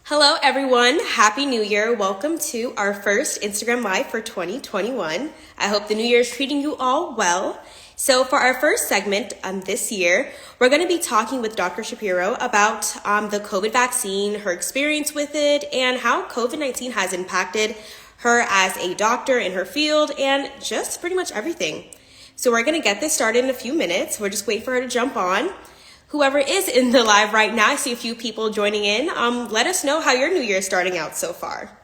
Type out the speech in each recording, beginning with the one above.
Hello, everyone. Happy New Year. Welcome to our first Instagram Live for 2021. I hope the new year is treating you all well. So for our first segment this year, we're going to be talking with Dr. Shapiro about the COVID vaccine, her experience with it, and how COVID-19 has impacted her as a doctor in her field, and just pretty much everything. So we're going to get this started in a few minutes. We're just waiting for her to jump on. Whoever is in the live right now, I see a few people joining in. Let us know how your new year is starting out so far.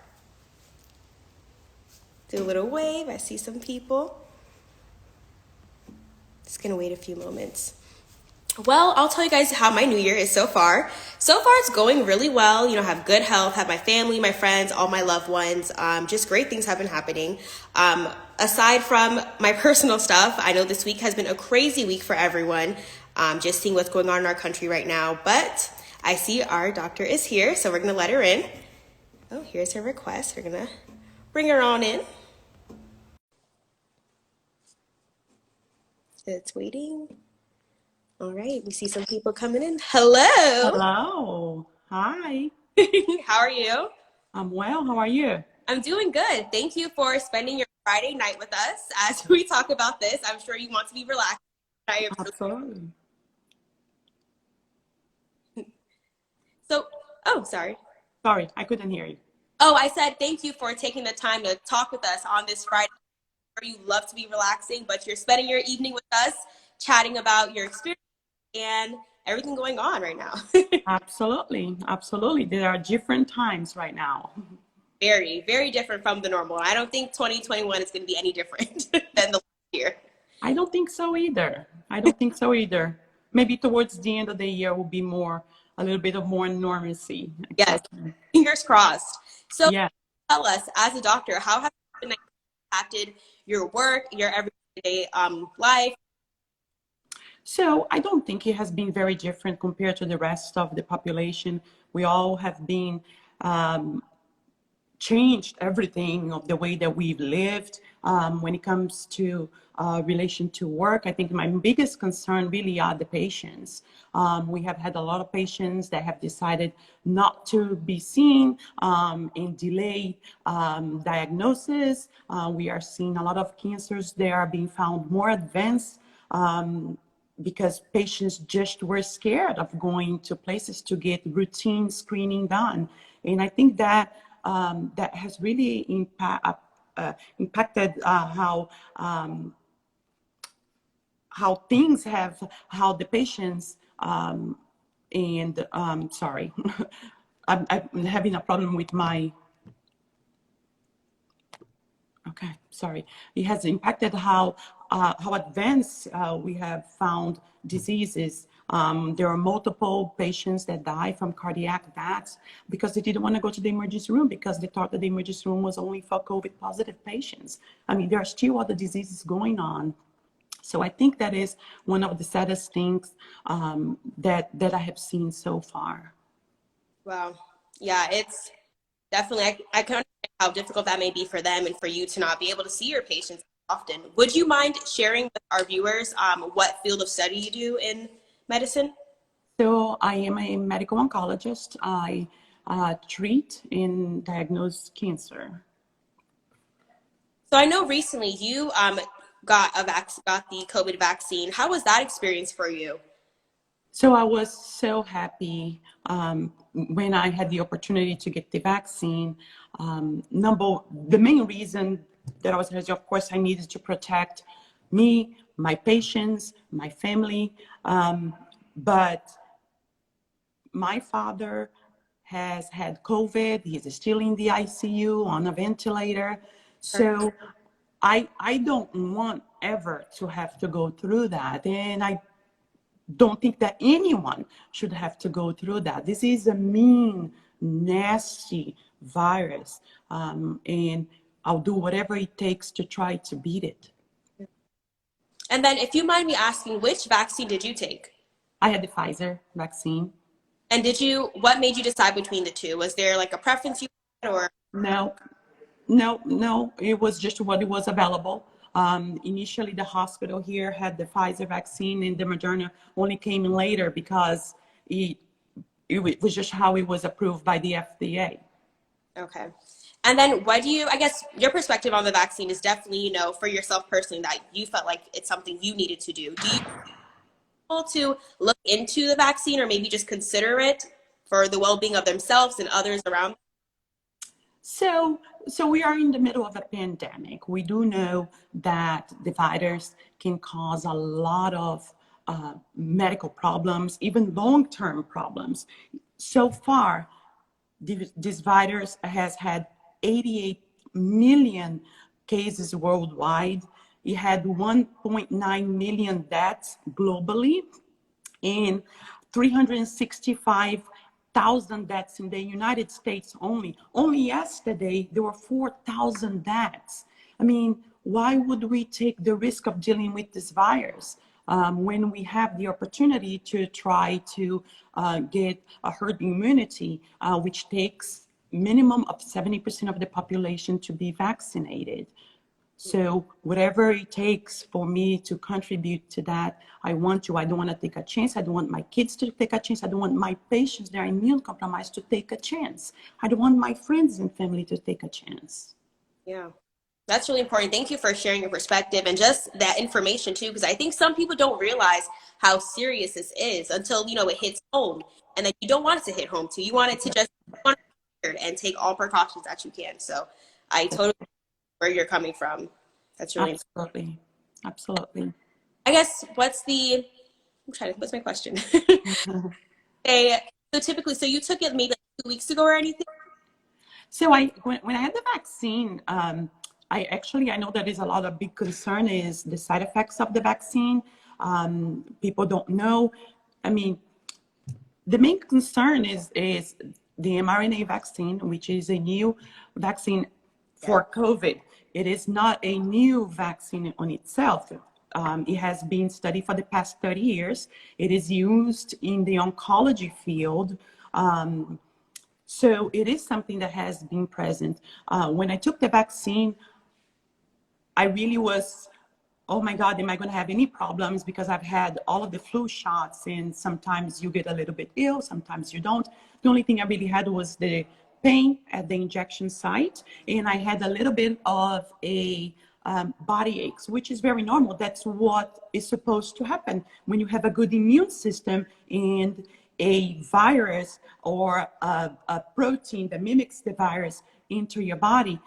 Do a little wave. I see some people. Just gonna wait a few moments. Well, I'll tell you guys how my new year is so far. So far, it's going really well. You know, have good health, have my family, my friends, all my loved ones. Just great things have been happening. Aside from my personal stuff, I know this week has been a crazy week for everyone. Just seeing what's going on in our country right now. But I see our doctor is here, so we're going to let her in. Oh, here's her request. We're going to bring her on in. It's waiting. All right, we see some people coming in. Hello. Hello. Hi. How are you? I'm well. How are you? I'm doing good. Thank you for spending your Friday night with us as we talk about this. I'm sure you want to be relaxed. Absolutely. So, oh, sorry. Sorry, I couldn't hear you. Oh, I said thank you for taking the time to talk with us on this Friday. You love to be relaxing, but you're spending your evening with us, chatting about your experience and everything going on right now. Absolutely. Absolutely. There are different times right now. Very, very different from the normal. I don't think 2021 is going to be any different than the last year. I don't think so either. I don't think so either. Maybe towards the end of the year will be a little bit of more normalcy. Yes, Exactly. fingers crossed. So Yeah. tell us, as a doctor, how has it impacted your work, your everyday life? So I don't think it has been very different compared to the rest of the population. We all have been changed everything of the way that we've lived when it comes to relation to work. I think my biggest concern really are the patients. We have had a lot of patients that have decided not to be seen and delay diagnosis. We are seeing a lot of cancers that are being found more advanced because patients just were scared of going to places to get routine screening done. And I think that that has really impacted how the patients sorry, I'm having a problem with my. Okay, sorry. It has impacted how advanced we have found diseases. There are multiple patients that die from cardiac deaths because they didn't want to go to the emergency room because they thought that the emergency room was only for COVID positive patients. I mean, there are still other diseases going on. So I think that is one of the saddest things that I have seen so far. Wow. Yeah, it's definitely, I can understand how difficult that may be for them and for you to not be able to see your patients often. Would you mind sharing with our viewers what field of study you do in medicine? So I am a medical oncologist. I treat and diagnose cancer. So I know recently you got the COVID vaccine. How was that experience for you? So I was so happy when I had the opportunity to get the vaccine. The main reason that I was happy, of course, I needed to protect me, my patients, my family. But my father has had COVID. He's still in the ICU on a ventilator. So I don't want ever to have to go through that. And I don't think that anyone should have to go through that. This is a mean, nasty virus. And I'll do whatever it takes to try to beat it. And then if you mind me asking, which vaccine did you take? I had the Pfizer vaccine. And what made you decide between the two? Was there like a preference you had or? No, no, it was just what it was available. Initially, the hospital here had the Pfizer vaccine, and the Moderna only came in later because it it was just how it was approved by the FDA. Okay. And then what do you, I guess your perspective on the vaccine is definitely, for yourself personally, that you felt like it's something you needed to do. Do you want people to look into the vaccine or maybe just consider it for the well-being of themselves and others around? So, we are in the middle of a pandemic. We do know that the virus can cause a lot of medical problems, even long-term problems. So far, this virus has had 88 million cases worldwide. It had 1.9 million deaths globally, and 365,000 deaths in the United States only. Only yesterday, there were 4,000 deaths. I mean, why would we take the risk of dealing with this virus when we have the opportunity to try to get a herd immunity, which takes minimum of 70% of the population to be vaccinated? So whatever it takes for me to contribute to that, I want to. I don't want to take a chance. I don't want my kids to take a chance. I don't want my patients that are immune compromised to take a chance. I don't want my friends and family to take a chance. Yeah, that's really important. Thank you for sharing your perspective and just that information too, because I think some people don't realize how serious this is until, it hits home. And then you don't want it to hit home too. You want it to just and take all precautions that you can. So I totally where you're coming from. That's really Absolutely. Absolutely. I guess what's my question? Okay, so typically, so you took it maybe like 2 weeks ago or anything? So when I had the vaccine, I know that is a lot of big concern is the side effects of the vaccine. People don't know. I mean, the main concern is the mRNA vaccine, which is a new vaccine for COVID. It is not a new vaccine on itself. It has been studied for the past 30 years. It is used in the oncology field. So it is something that has been present. When I took the vaccine, I really was, oh my God, am I going to have any problems? Because I've had all of the flu shots, and sometimes you get a little bit ill, sometimes you don't. The only thing I really had was the pain at the injection site, and I had a little bit of a body aches, which is very normal. That's what is supposed to happen when you have a good immune system and a virus or a protein that mimics the virus into your body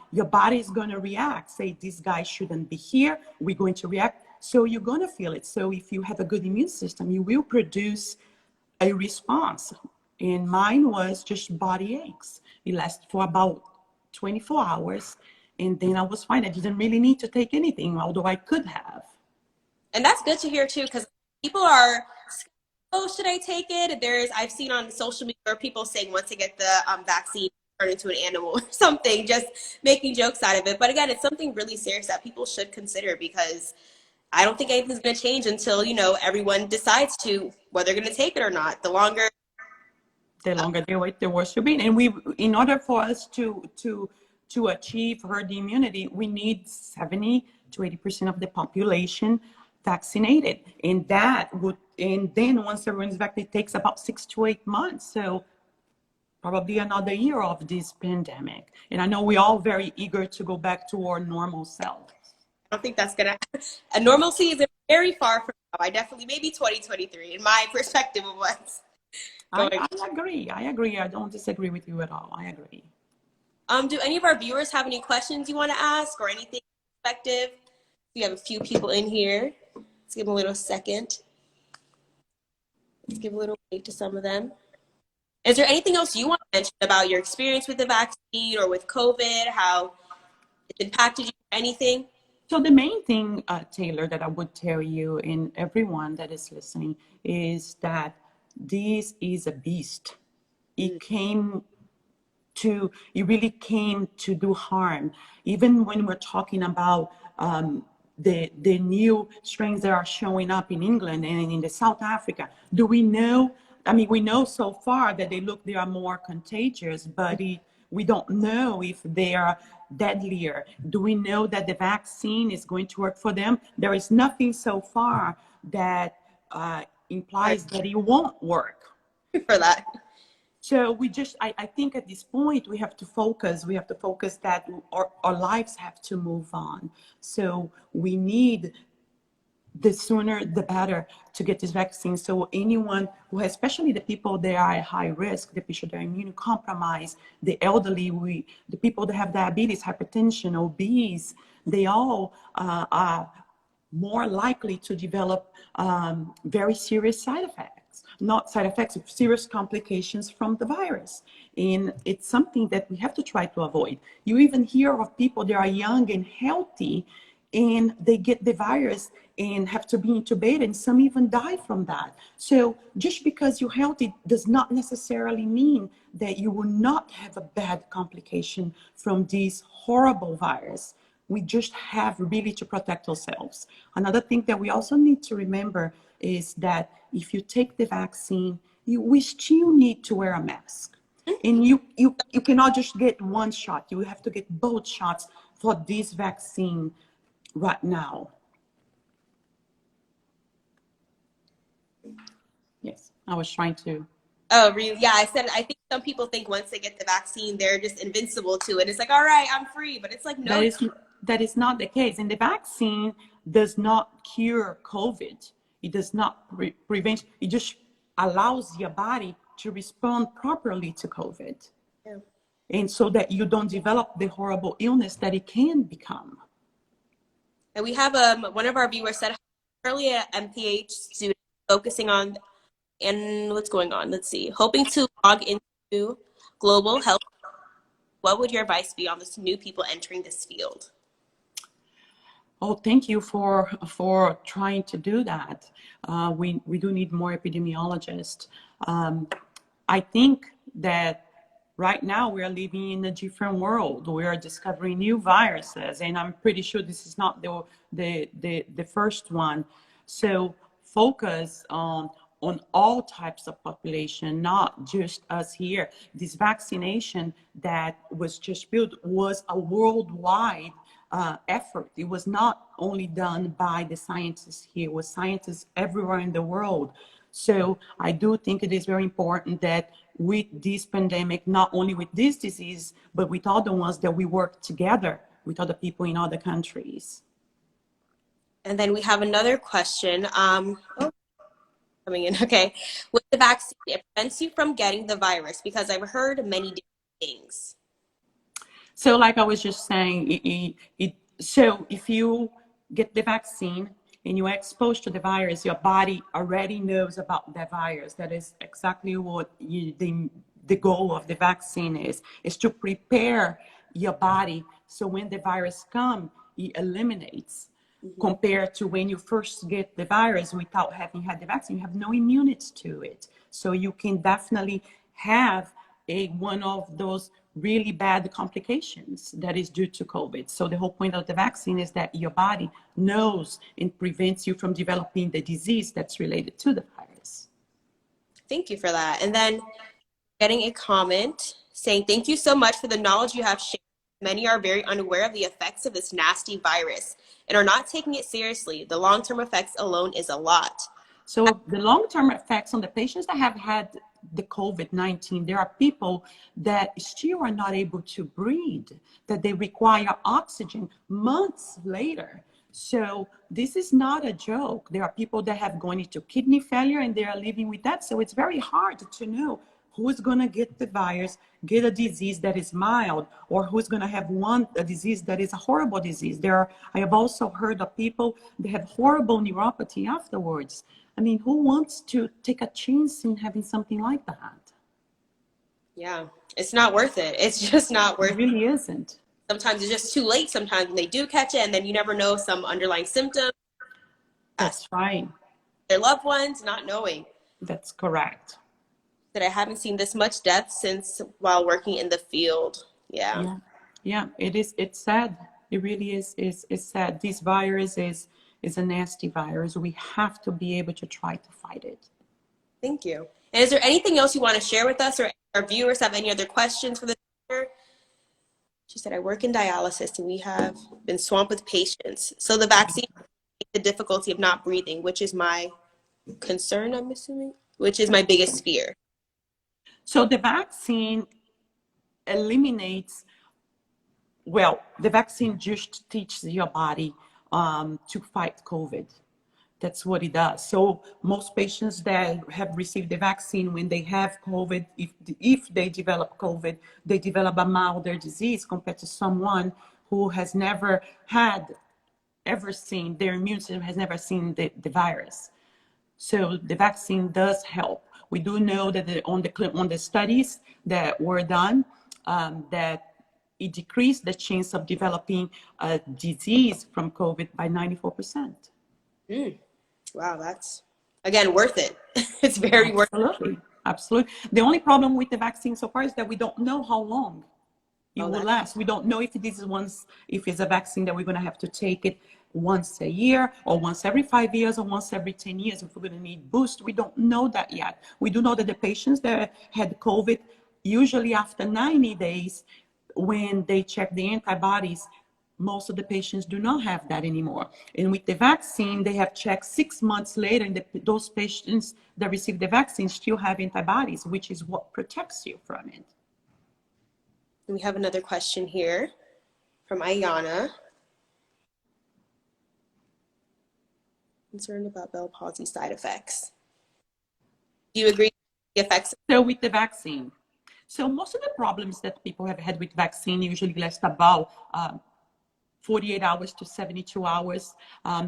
is going to react. Say, this guy shouldn't be here. We're going to react. So you're going to feel it. So if you have a good immune system, you will produce a response. And mine was just body aches. It lasted for about 24 hours. And then I was fine. I didn't really need to take anything, although I could have. And that's good to hear too, because people are, oh, should I take it? I've seen on social media where people saying once they get the vaccine, turn into an animal or something, just making jokes out of it. But again, it's something really serious that people should consider, because I don't think anything's going to change until, everyone decides whether they're going to take it or not. The longer they wait, the worse you'll be. And in order for us to achieve herd immunity, we need 70 to 80% of the population vaccinated. And then once everyone's vaccinated, it takes about 6 to 8 months. So probably another year of this pandemic. And I know we're all very eager to go back to our normal self. I don't think that's going to, a normalcy is very far from now. I definitely, maybe 2023 in my perspective of what's going on. I agree. I don't disagree with you at all. I agree. Do any of our viewers have any questions you want to ask or anything perspective? We have a few people in here. Let's give them a little second. Let's give a little wait to some of them. Is there anything else you want to mention about your experience with the vaccine or with COVID, how it's impacted you, anything? So the main thing, Taylor, that I would tell you and everyone that is listening is that this is a beast. It really came to do harm. Even when we're talking about the new strains that are showing up in England and in the South Africa, do we know? I mean, we know so far that they are more contagious, but we don't know if they are deadlier. Do we know that the vaccine is going to work for them? There is nothing so far that implies that it won't work. For that. So I think at this point we have to focus. We have to focus that our lives have to move on. So we need, the sooner the better, to get this vaccine. So anyone who has, especially the people that are at high risk, the people that are immunocompromised, the elderly, the people that have diabetes, hypertension, obese, they all are more likely to develop very serious side effects, not side effects, serious complications from the virus. And it's something that we have to try to avoid. You even hear of people that are young and healthy, and they get the virus and have to be intubated, and some even die from that. So just because you're healthy does not necessarily mean that you will not have a bad complication from this horrible virus. We just have really to protect ourselves. Another thing that we also need to remember is that if you take the vaccine, we still need to wear a mask. And you cannot just get one shot. You have to get both shots for this vaccine right now. Yes, I was trying to. Oh, really? Yeah, I said, I think some people think once they get the vaccine, they're just invincible to it. It's like, all right, I'm free. But it's like, no. That is not the case. And the vaccine does not cure COVID. It does not prevent, it just allows your body to respond properly to COVID. Yeah. And so that you don't develop the horrible illness that it can become. And we have one of our viewers said, early at MPH student focusing on, and what's going on? Let's see. Hoping to log into global health. What would your advice be on this new people entering this field? Oh, thank you for trying to do that. We do need more epidemiologists. I think that right now we are living in a different world. We are discovering new viruses, and I'm pretty sure this is not the first one. So focus on all types of population, not just us here. This vaccination that was just built was a worldwide effort. It was not only done by the scientists here, it was scientists everywhere in the world. So I do think it is very important that with this pandemic, not only with this disease, but with other ones, that we work together with other people in other countries. And then we have another question. Coming in, okay. With the vaccine, it prevents you from getting the virus, because I've heard many different things. So like I was just saying, so if you get the vaccine and you are exposed to the virus, your body already knows about the virus. That is exactly what the goal of the vaccine is to prepare your body so when the virus comes, it eliminates. Mm-hmm. Compared to when you first get the virus without having had the vaccine, you have no immunity to it. So you can definitely have one of those really bad complications that is due to COVID. So the whole point of the vaccine is that your body knows and prevents you from developing the disease that's related to the virus. Thank you for that. And then getting a comment saying, thank you so much for the knowledge you have shared. Many are very unaware of the effects of this nasty virus and are not taking it seriously. The long-term effects alone is a lot. So the long-term effects on the patients that have had the COVID-19, there are people that still are not able to breathe, that they require oxygen months later. So this is not a joke. There are people that have gone into kidney failure and they are living with that. So it's very hard to know who's going to get the virus, get a disease that is mild, or who's going to have a disease that is a horrible disease. I have also heard of people that have horrible neuropathy afterwards. I mean, who wants to take a chance in having something like that? Yeah, it's not worth it. It's just not worth it. It really isn't. Sometimes it's just too late. Sometimes when they do catch it, and then you never know some underlying symptoms. That's right. Their loved ones not knowing. That's correct. That I haven't seen this much death since while working in the field. Yeah. Yeah, it is. It's sad. It really is sad. This virus is a nasty virus. We have to be able to try to fight it. Thank you. And is there anything else you want to share with us, or our viewers have any other questions for the doctor? She said, I work in dialysis and we have been swamped with patients. So the vaccine, the difficulty of not breathing, which is my concern, I'm assuming, which is my biggest fear. So the vaccine eliminates, well, the vaccine just teaches your body to fight COVID. That's what it does. So most patients that have received the vaccine, when they have COVID, if they develop COVID, they develop a milder disease compared to someone who has never had, ever seen, their immune system has never seen the virus. So the vaccine does help. We do know that on the studies that were done, that it decreased the chance of developing a disease from COVID by 94%. Wow, that's, again, worth it. It's very worth it. Absolutely. Absolutely. The only problem with the vaccine so far is that we don't know how long it will last. We don't know if this is if it's a vaccine that we're going to have to take it once a year or once every 5 years or once every 10 years, if we're going to need boost. We don't know that yet. We do know that the patients that had COVID, usually after 90 days, when they check the antibodies, most of the patients do not have that anymore. And with the vaccine, they have checked 6 months later, and those patients that receive the vaccine still have antibodies, which is what protects you from it. We have another question here from Ayana. Concerned about bowel palsy side effects. Do you agree with the effects? So with the vaccine, so most of the problems that people have had with vaccine usually last about 48 hours to 72 hours.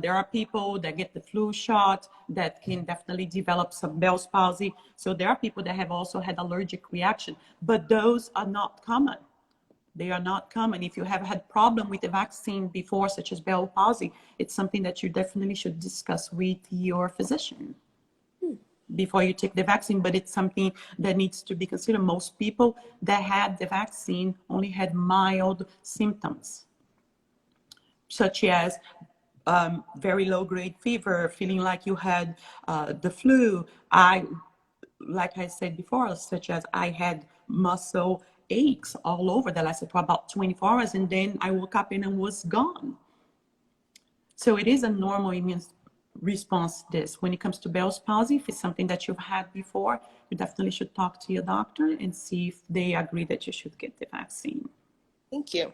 There are people that get the flu shot that can definitely develop some Bell's palsy. So there are people that have also had allergic reaction, but those are not common. They are not common. If you have had problem with the vaccine before, such as Bell's palsy, it's something that you definitely should discuss with your physician before you take the vaccine, but it's something that needs to be considered. Most people that had the vaccine only had mild symptoms, such as very low-grade fever, feeling like you had the flu. Like I said before, such as I had muscle aches all over that lasted for about 24 hours, and then I woke up and it was gone. So it is a normal immune response to this. When it comes to Bell's palsy, if it's something that you've had before, you definitely should talk to your doctor and see if they agree that you should get the vaccine. Thank you.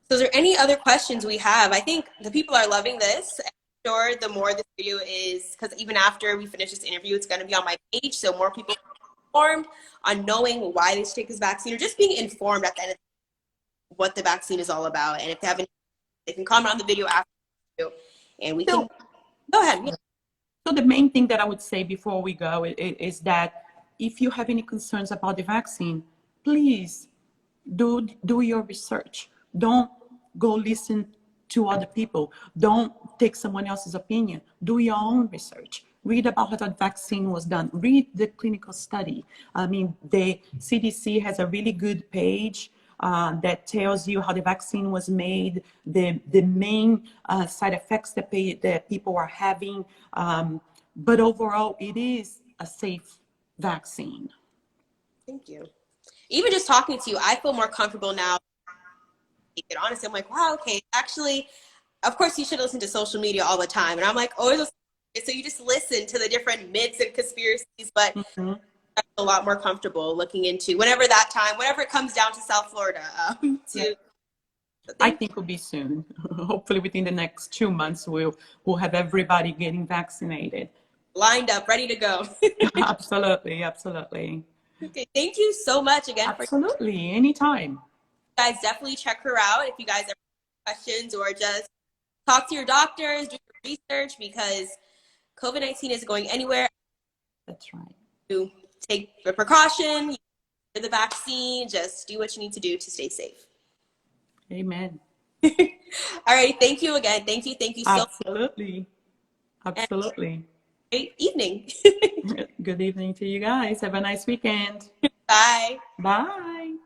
So is there any other questions we have? I think the people are loving this. I'm sure the more this video is, because even after we finish this interview, it's going to be on my page, so more people are informed on knowing why they should take this vaccine, or just being informed at the end of what the vaccine is all about. And if they have any, they can comment on the video after, and we can go ahead. Yeah. So the main thing that I would say before we go is that if you have any concerns about the vaccine, please do your research. Don't go listen to other people. Don't take someone else's opinion. Do your own research. Read about how that vaccine was done. Read the clinical study. I mean, the CDC has a really good page that tells you how the vaccine was made, the main side effects that people are having. But overall, it is a safe vaccine. Thank you. Even just talking to you, I feel more comfortable now. Honestly, I'm like, wow, okay, actually, of course you should listen to social media all the time. And I'm like, oh, so you just listen to the different myths and conspiracies, but I'm a lot more comfortable looking into whenever it comes down to South Florida. I think it'll be soon. Hopefully within the next 2 months, we'll have everybody getting vaccinated. Lined up, ready to go. Absolutely, absolutely. Okay, thank you so much again. Absolutely, anytime. Guys, definitely check her out if you guys have questions, or just talk to your doctors, do your research, because COVID-19 isn't going anywhere. That's right. You take the precaution, the vaccine, just do what you need to do to stay safe. Amen. All right, thank you again. Thank you so much. Absolutely. Absolutely. Great evening. Good evening to you guys. Have a nice weekend. Bye. Bye.